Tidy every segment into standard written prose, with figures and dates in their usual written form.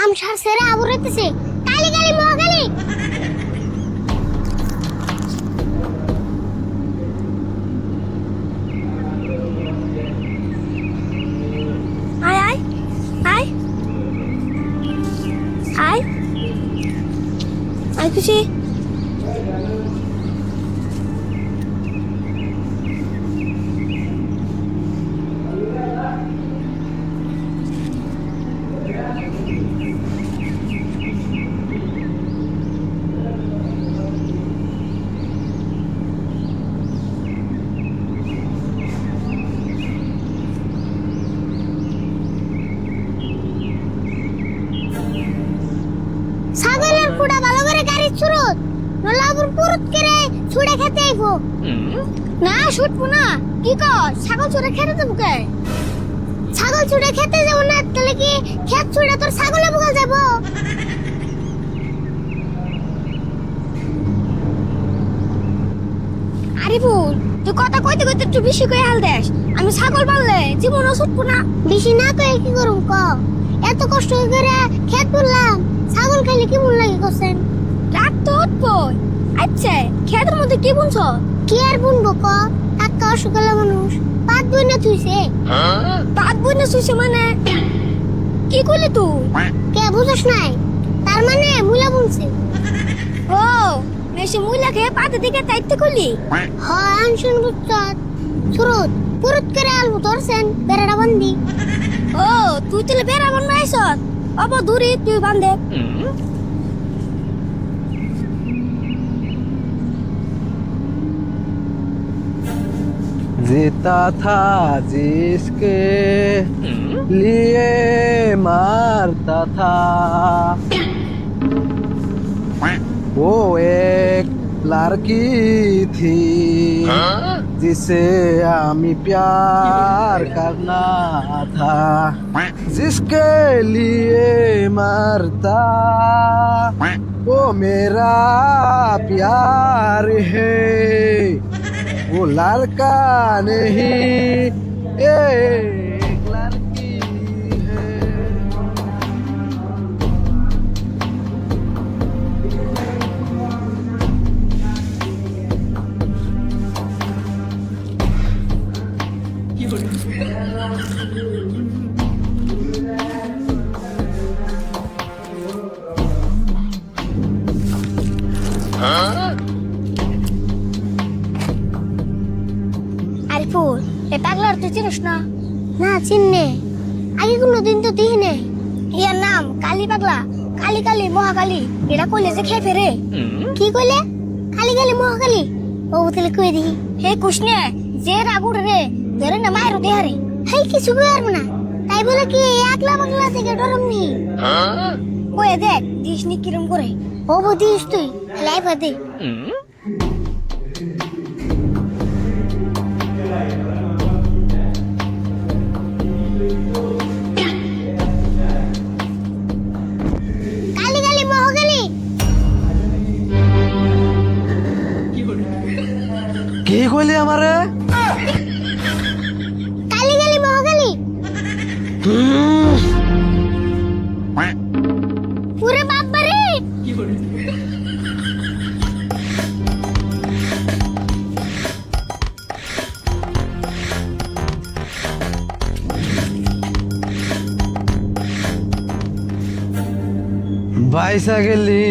কাম সারছে রে আবু রইতেছে কালি কালি মহাকালি আয় আয় আয় আয় আয় খুশি ছাগলের ফুটা ভালো করে গাড়ি ছুরত নলাবুর পুরুত করে ছুড়ে খেতে আইবো না ছুটবো না কি কর ছাগল ছুড়ে খেতে দেবো কে ছাগল ছুড়ে খেতে যাবো না তাহলে কি খেত ছুড়ে তোর ছাগলে বগল যাবো আরে বল তুই কথা কইতে কইতে একটু বেশি কই হাল দেস আমি ছাগল পাললে জীবনও ছুটবো না বেশি না কই কি করুম ক এত কষ্ট করে খেত বললাম ছাগল খাইলে কি মন লাগে কোসেন রাত তো উঠবই আচ্ছা খেতের মধ্যে কি বুনছ কি আর বুনবো ক টাকা অসুখলা মানুষ পাত বইনা থুইছে পাত বইনা থুইছে মানে কি কইলি তুই কে বুঝছ নাই তার মানে মুলা বুনছে ও মেশে মুলা খেয়ে পাতে দিকে তাইতে কইলি হ্যাঁ আনশুন বুঝছ সুরত পুরুত করে আলু ধরছেন বেড়াটা বান্ধি ও তুই তাহলে বেড়া বানাইছ अब दूरी तू बांधे जीता था जिसके लिए मारता था वो एक लड़की थी जिसे हमें प्यार करना था जिसके लिए मरता वो मेरा प्यार है वो लड़का नहीं एक लड़की है আরিফুল এ পাগলার তুই চিনিস না না চিননে আগে কোনোদিন তো দিই নাই ইয়ার নাম কালী পাগলা কালী কালী মহাকালী এটা কইলে যে খেয়ে ফেরে কি কইলে কালী কালী মহাকালী ও তাহলে কই দিই হে কুশনে যে রাগুর রে ধরে না মায়ের দেহারে হেই কিছু কইর না তাই বলে কি একলা পাগলা থেকে ডরমনি ওই দেখ দিস নি কিরম করে ও দিস তুই লাই বাদে কি কইলি আমারে কালী কালী মহাকালী পুরো বাবা রে বাইসা গেলি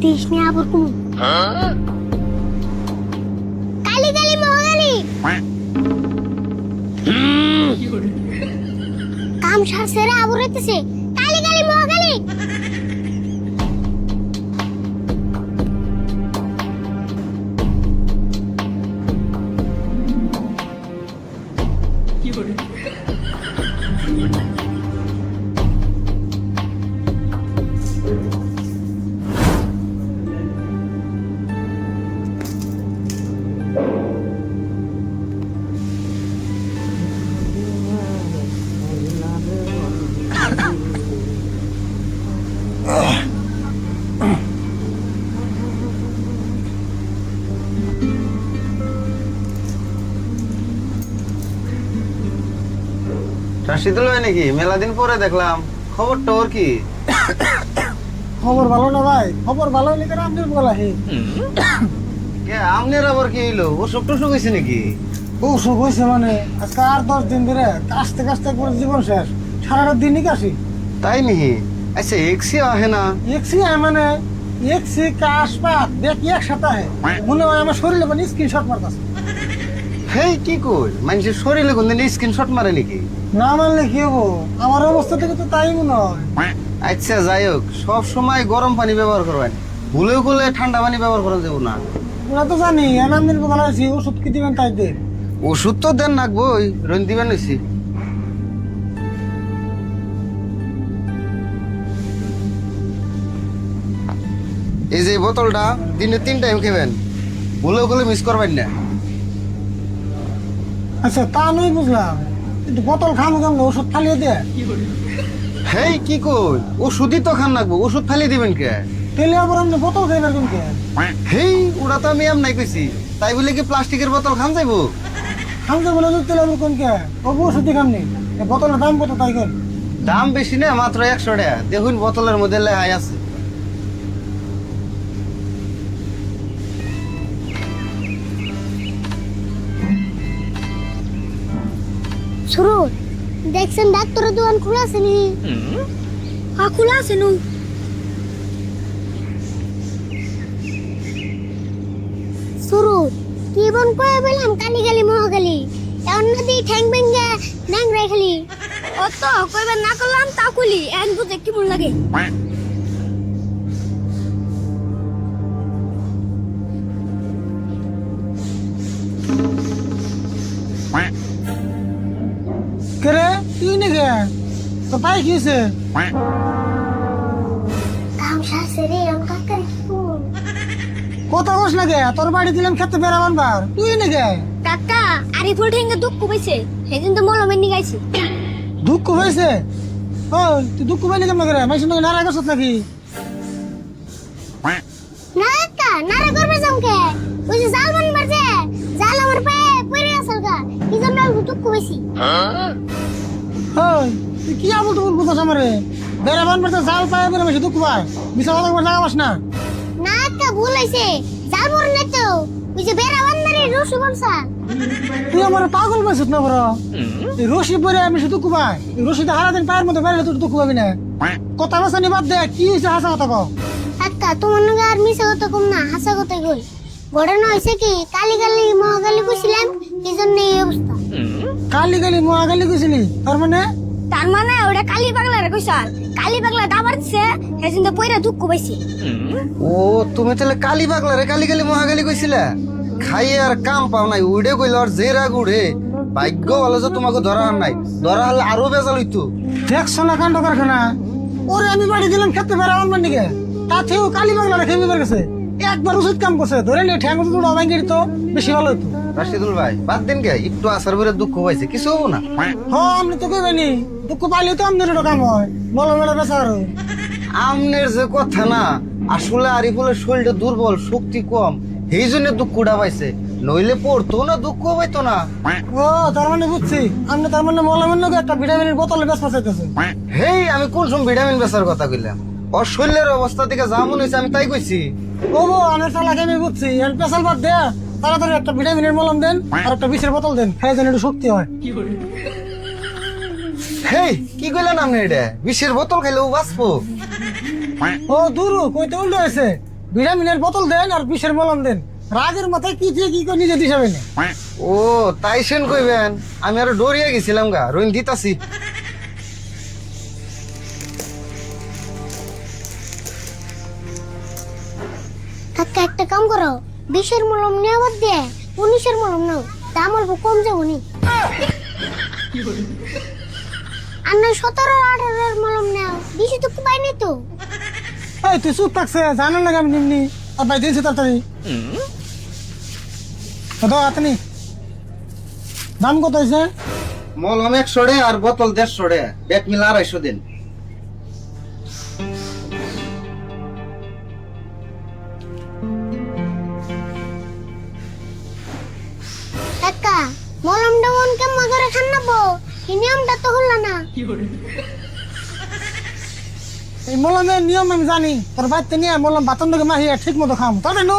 দেশ নিয়ে আবার কোন কালী কালী মহাকালী কাম সারছে রে আবু রইতেছে কালী কালী মহাকালী রাশিদুল ভাই নাকি? মেলা দিন পরে দেখলাম, খবর টবর কি? খবর ভালো না ভাই, খবর ভালো হলে কেন আপনি বলা হে? কে আমনের আবার কি হইলো? অসুখ টসুখ হয়েছে নাকি? অসুখ হয়েছে মানে আজকে 8-10 দিন ধরে কাশতে কাশতে একবার জীবন শেষ। সারাটা দিনই কাশি। তাই নাকি? আচ্ছা এক্সি আহে না? একসি মানে একসি কাশ পাত দেখি একসাথে আহে। মনে হয় আমার শরীরে মানে স্ক্রিনশট মারতাছে। হেই কি কই, মানুষের শরীরে কোনদিন স্ক্রিনশট মারে নাকি? না মানলে কি হবো? আমার অবস্থা থেকে তো তাই মনে হয়। আচ্ছা যাই হোক, সব সময় গরম পানি ব্যবহার করবেন, ভুলেও ভুলে ঠান্ডা পানি ব্যবহার করা যাবো না। ওরা তো জানি এনামদিন বলা হয়েছে ওষুধ কি দিবেন তাই দে। ওষুধ তো দেন রাখবোই, রইন দিবেন হয়েছি। এই যে বোতলটা দিনে 3 টাইম খাবেন, ভুলেও ভুলে মিস করবেন না। আচ্ছা তা নই বুঝলাম, কিন্তু বোতল খামো কেমন ওষুধ ফালিয়ে দে। হেই কি কই, ওষুধই তো খান রাখবো, ওষুধ ফালি দিবেন কে? তেলে আবার আপনি বোতল খাইবার কেমন? হেই ওটা তো আমি নাই কইছি, তাই বলে কি প্লাস্টিকের বোতল খান যাইবো? খামতে বলে তো তেলে আবার কোন কে? ওবু ওষুধ খামনি। এই বোতলের দাম কত তাই কেন? দাম বেশি না, মাত্র 100 টাকা। দেখুন বোতলের মধ্যে লেহাই আছে। শুরু দেখছেন ডাক্তারের দোকান খোলা আছে নি? হ্যাঁ খোলা আছে নু। শুরু কি বন কয়ে বললাম কালি গালি মহাগালি এখন নদী ঠ্যাং ভেঙ্গে ন্যাং রে খালি ও তো কইবার না করলাম তা কুলি এন বুঝে কি মন লাগে। কে রে তুই নাকি? তো পাই কি হয়েছে? কাম শাসে রে অন কাকার কি কোন কত কস লাগে তোর বাড়ি দিলাম খেতে বেড়াবান বার তুই নাকি? কাকা আরিফুল ঠেঙ্গে দুঃখ পাইছে সেদিন তো মলমের নি গাইছি। দুঃখ হয়েছে? ও তুই দুঃখ পাইলি কেমন করে? মাইসুন নাকি নারায় গেছত নাকি? না কাকা নারে করবে জমকে ওই যে জাল বানবার যে জাল আমার পায়ে পড়ে আসল গা কি জন্য দুঃখ পাইছি। ওই তুই কি আবল টুবল বলতাস আমারে? বেড়াবান বার জাল পায় বেড়ে বেশি দুঃখ পায়। মিশা কথা একবার জায়গা পাস না। না কাকা ভুল হইছে জাল মর না তো ওই যে বেড়া বান্দারে রসু বংশা। তুই আমার পাগল পাইছিস না বড়? এই রশি পরে আমি শুধু দুঃখ পাই। এই রশিতে হারাদিন পায়ের মধ্যে বেড়ে তুই দুঃখ পাবি না। কথা বাসানি বাদ দে, কি হয়েছে হাসা কথা কও। কাকা তোমার নাকি আর মিশা কথা কম না হাসা কথাই কই। ঘটনা হয়েছে কি কালি গালি মহাগালি কইছিলাম কি জন্য এই অবস্থা। কালি গালি মহাগালি কইছিলি তার মানে ওটা কালি পাগলারে কইছাল কালি পাগলা দাবার দিছে সেদিন তো পয়রা দুঃখ পাইছি। ও তুমি তাহলে কালি পাগলা রে কালি গালি মহাগালি কইছিলা? খাইয়ে আর কাম পাও নাই, উড়ে কইল আর যে রাগ উড়ে। ভাগ্য ভালো যে তোমাকে ধরা আর নাই, ধরা হলে আরো বেজাল হইতো। দেখছো না কাণ্ড কারখানা? ওরে আমি বাড়ি দিলাম খেতে বেড়াবান বার নিকে, তাতেও কালি বাংলা রেখে বের গেছে। একবার উচিত কাম করছে, ধরে নিয়ে ঠ্যাং তো ভাঙি দিত, বেশি ভালো হতো। রাশিদুল ভাই বাদ দিন গে, একটু আসার পরে দুঃখ পাইছে, কিছু হবো না। হ্যাঁ আপনি তো কইবেনি, দুঃখ পাইলে তো আমাদের এটা কাম হয়, বলো মেলা বেচার। আমনের যে কথা না, আসলে আরিফুলের শরীরটা দুর্বল, শক্তি কম, এই জন্য দুঃখটা পাইছে, নইলে পড়তো না, দুঃখ পাইতো না। ও তার মানে বুঝছি, আপনি তার মানে মলামের লোক একটা ভিটামিনের বোতলে বেশ চাইতেছে। হেই আমি কোন সময় ভিটামিন বেচার কথা কইলাম? ওর শরীরের অবস্থা থেকে যা মনে হয়েছে আমি তাই কইছি। ও গো আমার চালাকে আমি বুঝছি, এর পেশাল বাদ দেয়া তাড়াতাড়ি একটা ভিটামিনের মলম দেন আর একটা বিষের বোতল দেন, খাই যেন একটু শক্তি হয়। হেই কি কইলেন আপনি? এটা বিষের বোতল খাইলেও বাঁচবো? ও দূর কইতে উল্টো হয়েছে, ভিটামিনের বোতল দেন আর বিষের মলম দেন। রাগের মাথায় কি দিয়ে কি করে নিজে দিশাবে না। ও তাই সেন কইবেন, আমি আরো ডরিয়ে গেছিলাম গা, রইন দিতাছি। কাকা একটা কাম করো 20-এর মলম নেওয়া বাদ দিয়ে 19-এর মলম নাও, দাম অল্প কম যাবো নি। আর না 17-18-এর মলম নাও, বেশি তো পাইনি তো। এই তুই চুপ থাকছে, জানার লাগে আমি নিমনি আর বাই দিয়েছি তাড়াতাড়ি। দাও আপনি দাম কত হয়েছে? মলম 100 টাকা আর বোতল 150 টাকা, ব্যাগ মিলা 250 দিন। কাকা মলমটা মন কেমন করে খান নাবো এই নিয়মটা তো হলো না। এই মলমের নিয়ম আমি জানি, তোর বাড়িতে নিয়ে মলম বাতন থেকে মাহিয়া ঠিক মতো খাম, তবে নো